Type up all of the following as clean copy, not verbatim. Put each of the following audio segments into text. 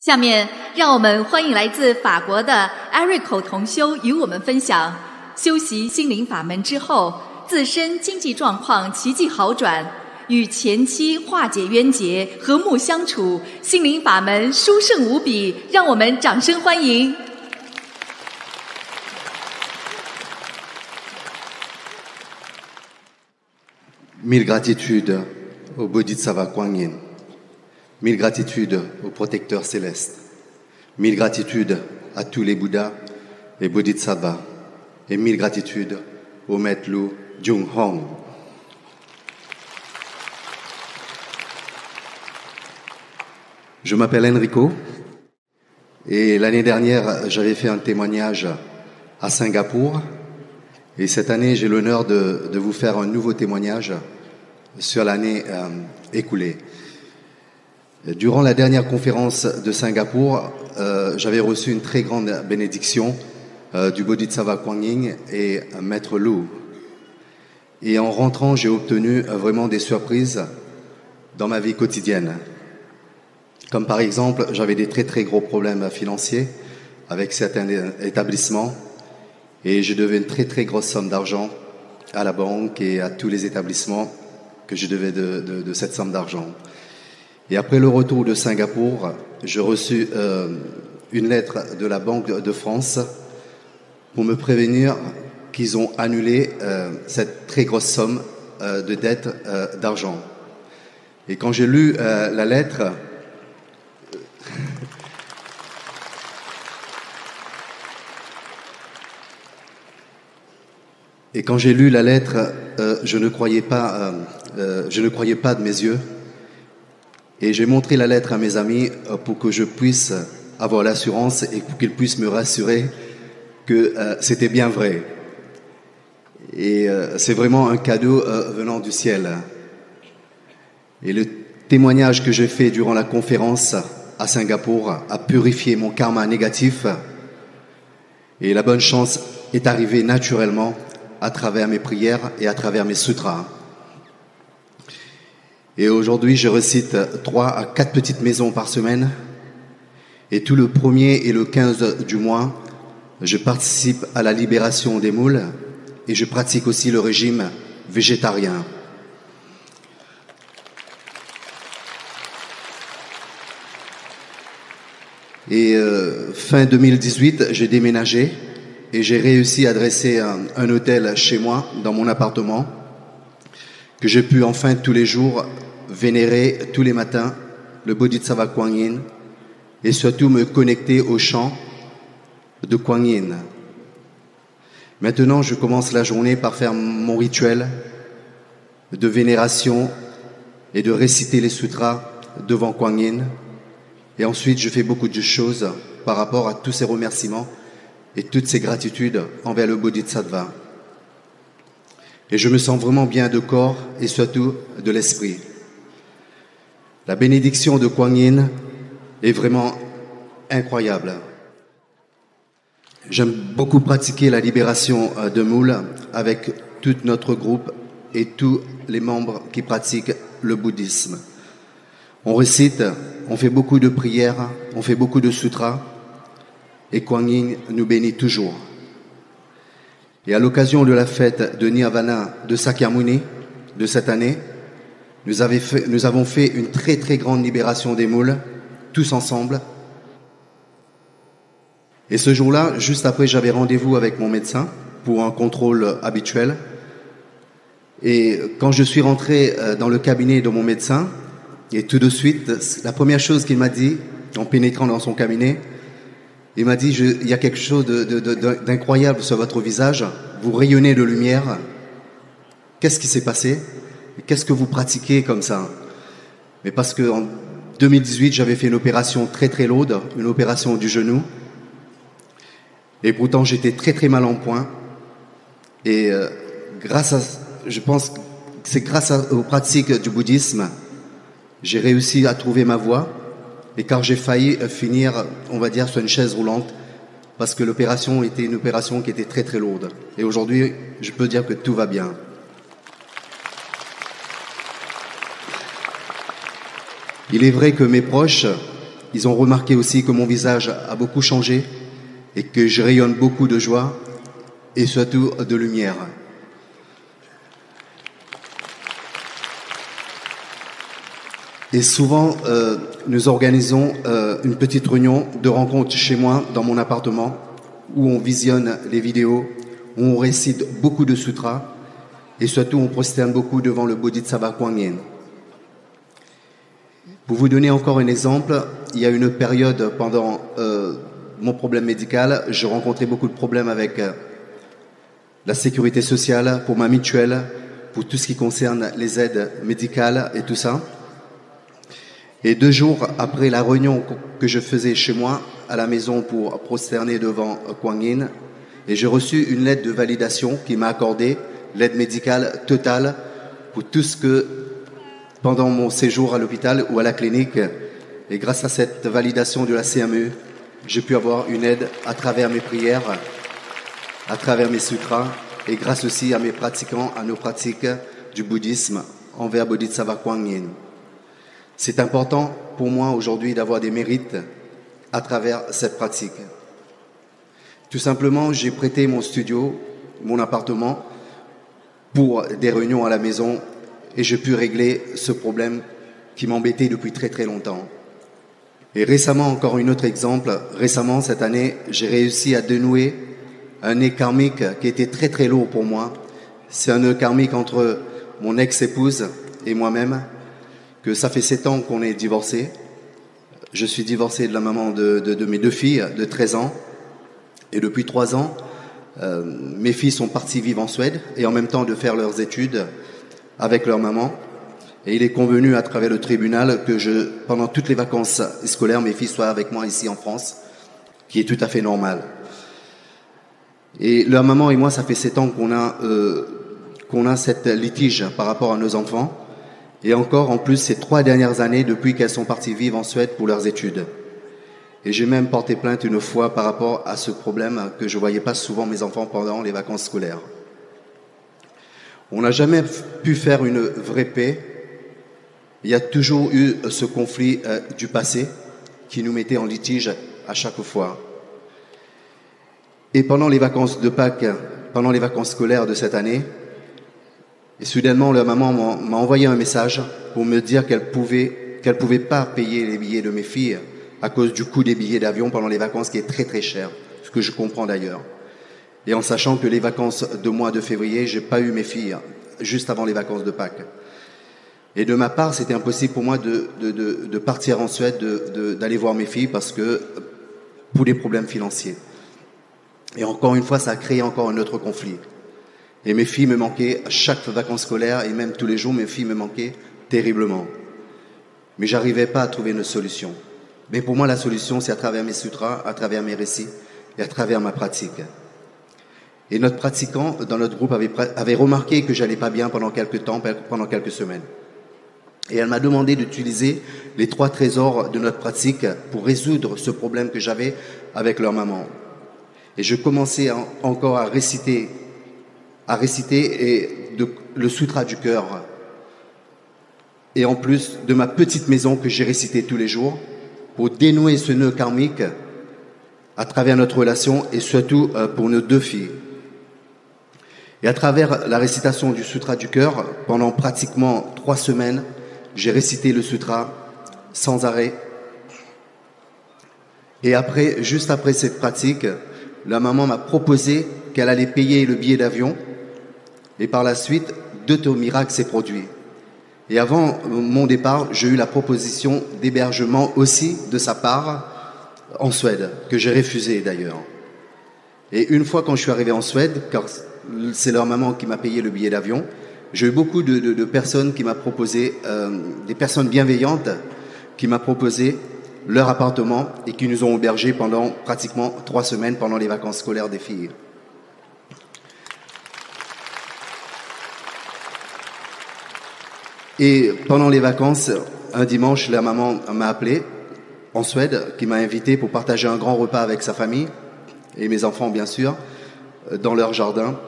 下面让我们欢迎来自法国的 Erico 同修与我们分享修习心灵法门之后，自身经济状况奇迹好转，与前妻化解冤结，和睦相处，心灵法门殊胜无比，让我们掌声欢迎。Mille gratitudes au Bodhisattva Kuan Yin. Mille gratitudes au protecteur céleste. Mille gratitudes à tous les Bouddhas et Bodhisattvas. Et mille gratitudes au maître Lu Jung Hong. Je m'appelle Enrico et l'année dernière, j'avais fait un témoignage à Singapour. Et cette année, j'ai l'honneur de vous faire un nouveau témoignage sur l'année écoulée. Durant la dernière conférence de Singapour, j'avais reçu une très grande bénédiction du Bodhisattva Kuan Yin et Maître Lu. Et en rentrant, j'ai obtenu vraiment des surprises dans ma vie quotidienne. Comme par exemple, j'avais des très très gros problèmes financiers avec certains établissements et je devais une très très grosse somme d'argent à la banque et à tous les établissements que je devais de cette somme d'argent. Et après le retour de Singapour, j'ai reçu une lettre de la Banque de France pour me prévenir qu'ils ont annulé cette très grosse somme de dette d'argent. Et quand j'ai lu la lettre, je ne croyais pas de mes yeux. Et j'ai montré la lettre à mes amis pour que je puisse avoir l'assurance et pour qu'ils puissent me rassurer que c'était bien vrai. Et c'est vraiment un cadeau venant du ciel. Et le témoignage que j'ai fait durant la conférence à Singapour a purifié mon karma négatif. Et la bonne chance est arrivée naturellement à travers mes prières et à travers mes sutras. Et aujourd'hui, je récite 3 à 4 petites maisons par semaine. Et tout le 1er et le 15 du mois, je participe à la libération des moules et je pratique aussi le régime végétarien. Et fin 2018, j'ai déménagé et j'ai réussi à dresser un hôtel chez moi, dans mon appartement, que j'ai pu enfin tous les jours vénérer tous les matins le Bodhisattva Kuan Yin et surtout me connecter au chant de Kuan Yin. Maintenant, je commence la journée par faire mon rituel de vénération et de réciter les sutras devant Kuan Yin. Et ensuite, je fais beaucoup de choses par rapport à tous ces remerciements et toutes ces gratitudes envers le Bodhisattva. Et je me sens vraiment bien de corps et surtout de l'esprit. La bénédiction de Kuan Yin est vraiment incroyable. J'aime beaucoup pratiquer la libération de moules avec tout notre groupe et tous les membres qui pratiquent le bouddhisme. On récite, on fait beaucoup de prières, on fait beaucoup de sutras et Kuan Yin nous bénit toujours. Et à l'occasion de la fête de Nirvana de Sakyamuni de cette année, nous avons fait une très très grande libération des moules, tous ensemble. Et ce jour-là, juste après, j'avais rendez-vous avec mon médecin pour un contrôle habituel. Et quand je suis rentré dans le cabinet de mon médecin, et tout de suite, la première chose qu'il m'a dit, en pénétrant dans son cabinet, il m'a dit, il y a quelque chose d'incroyable sur votre visage, vous rayonnez de lumière. Qu'est-ce qui s'est passé? Qu'est-ce que vous pratiquez comme ça? Mais parce qu'en 2018, j'avais fait une opération très très lourde, une opération du genou. Et pourtant, j'étais très très mal en point. Et je pense que c'est grâce aux pratiques du bouddhisme, j'ai réussi à trouver ma voie. Et car j'ai failli finir, on va dire, sur une chaise roulante, parce que l'opération était une opération qui était très très lourde. Et aujourd'hui, je peux dire que tout va bien. Il est vrai que mes proches Ils ont remarqué aussi que mon visage a beaucoup changé et que je rayonne beaucoup de joie et surtout de lumière. Et souvent, nous organisons une petite réunion de rencontre chez moi, dans mon appartement, où on visionne les vidéos, où on récite beaucoup de sutras, et surtout on prosterne beaucoup devant le Bodhisattva Kuan Yin. Pour vous donner encore un exemple, il y a une période pendant mon problème médical, je rencontrais beaucoup de problèmes avec la sécurité sociale, pour ma mutuelle, pour tout ce qui concerne les aides médicales et tout ça. Et 2 jours après la réunion que je faisais chez moi, à la maison pour prosterner devant Kuan Yin, et j'ai reçu une lettre de validation qui m'a accordé l'aide médicale totale pour tout ce que, pendant mon séjour à l'hôpital ou à la clinique, et grâce à cette validation de la CMU, j'ai pu avoir une aide à travers mes prières, à travers mes sutras, et grâce aussi à mes pratiquants, à nos pratiques du bouddhisme envers Bodhisattva Kuan Yin. C'est important pour moi aujourd'hui d'avoir des mérites à travers cette pratique. Tout simplement, j'ai prêté mon studio, mon appartement, pour des réunions à la maison et j'ai pu régler ce problème qui m'embêtait depuis très très longtemps. Et récemment, encore un autre exemple, récemment cette année, j'ai réussi à dénouer un nœud karmique qui était très très lourd pour moi. C'est un nœud karmique entre mon ex-épouse et moi-même, que ça fait 7 ans qu'on est divorcés. Je suis divorcé de la maman de mes 2 filles de 13 ans. Et depuis 3 ans, mes filles sont parties vivre en Suède et en même temps de faire leurs études avec leur maman. Et il est convenu à travers le tribunal que pendant toutes les vacances scolaires, mes filles soient avec moi ici en France, qui est tout à fait normal. Et leur maman et moi, ça fait 7 ans qu'on a cette litige par rapport à nos enfants. Et encore, en plus, ces 3 dernières années, depuis qu'elles sont parties vivre en Suède pour leurs études. Et j'ai même porté plainte une fois par rapport à ce problème que je voyais pas souvent mes enfants pendant les vacances scolaires. On n'a jamais pu faire une vraie paix. Il y a toujours eu ce conflit du passé qui nous mettait en litige à chaque fois. Et pendant les vacances de Pâques, pendant les vacances scolaires de cette année, et soudainement, leur maman m'a envoyé un message pour me dire qu'elle pouvait pas payer les billets de mes filles à cause du coût des billets d'avion pendant les vacances qui est très très cher, ce que je comprends d'ailleurs. Et en sachant que les vacances de mois de février, j'ai pas eu mes filles juste avant les vacances de Pâques. Et de ma part, c'était impossible pour moi de partir en Suède, d'aller voir mes filles parce que pour des problèmes financiers. Et encore une fois, ça a créé encore un autre conflit. Et mes filles me manquaient à chaque vacances scolaires et même tous les jours, mes filles me manquaient terriblement. Mais j'arrivais pas à trouver une solution. Mais pour moi, la solution, c'est à travers mes sutras, à travers mes récits et à travers ma pratique. Et notre pratiquant dans notre groupe avait remarqué que j'allais pas bien pendant quelques temps, pendant quelques semaines. Et elle m'a demandé d'utiliser les 3 trésors de notre pratique pour résoudre ce problème que j'avais avec leur maman. Et je commençais encore à réciter le sutra du cœur. Et en plus de ma petite maison que j'ai récité tous les jours pour dénouer ce nœud karmique à travers notre relation et surtout pour nos 2 filles. Et à travers la récitation du sutra du cœur, pendant pratiquement 3 semaines, j'ai récité le sutra sans arrêt. Et après, juste après cette pratique, la maman m'a proposé qu'elle allait payer le billet d'avion. Et par la suite, 2 miracles s'est produit. Et avant mon départ, j'ai eu la proposition d'hébergement aussi de sa part en Suède, que j'ai refusé d'ailleurs. Et une fois quand je suis arrivé en Suède, car c'est leur maman qui m'a payé le billet d'avion, j'ai eu beaucoup de personnes qui m'ont proposé, des personnes bienveillantes qui m'ont proposé leur appartement et qui nous ont hébergés pendant pratiquement 3 semaines pendant les vacances scolaires des filles. Et pendant les vacances, un dimanche, la maman m'a appelé en Suède, qui m'a invité pour partager un grand repas avec sa famille et mes enfants bien sûr, dans leur jardin,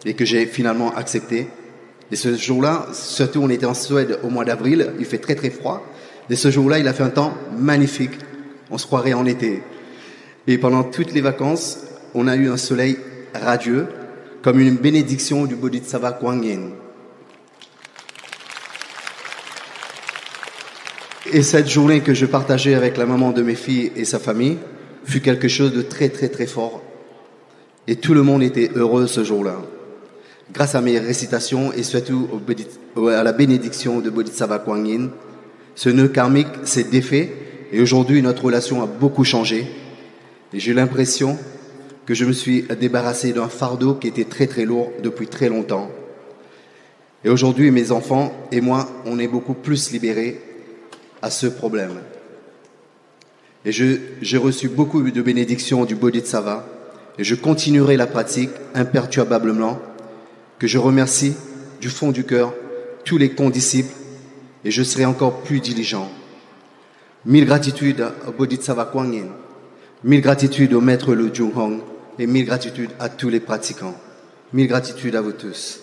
et que j'ai finalement accepté. Et ce jour-là, surtout on était en Suède au mois d'avril, il fait très très froid, et ce jour-là il a fait un temps magnifique, on se croirait en été. Et pendant toutes les vacances, on a eu un soleil radieux, comme une bénédiction du Bodhisattva Kuan Yin. Et cette journée que je partageais avec la maman de mes filles et sa famille fut quelque chose de très très très fort. Et tout le monde était heureux ce jour-là. Grâce à mes récitations et surtout à la bénédiction de Bodhisattva Kuan Yin, ce nœud karmique s'est défait et aujourd'hui notre relation a beaucoup changé. Et j'ai l'impression que je me suis débarrassé d'un fardeau qui était très très lourd depuis très longtemps. Et aujourd'hui, mes enfants et moi, on est beaucoup plus libérés à ce problème. Et j'ai reçu beaucoup de bénédictions du Bodhisattva et je continuerai la pratique imperturbablement, que je remercie du fond du cœur tous les condisciples et je serai encore plus diligent. Mille gratitudes au Bodhisattva Kuan Yin, mille gratitudes au maître Lu Jung Hong et mille gratitudes à tous les pratiquants. Mille gratitudes à vous tous.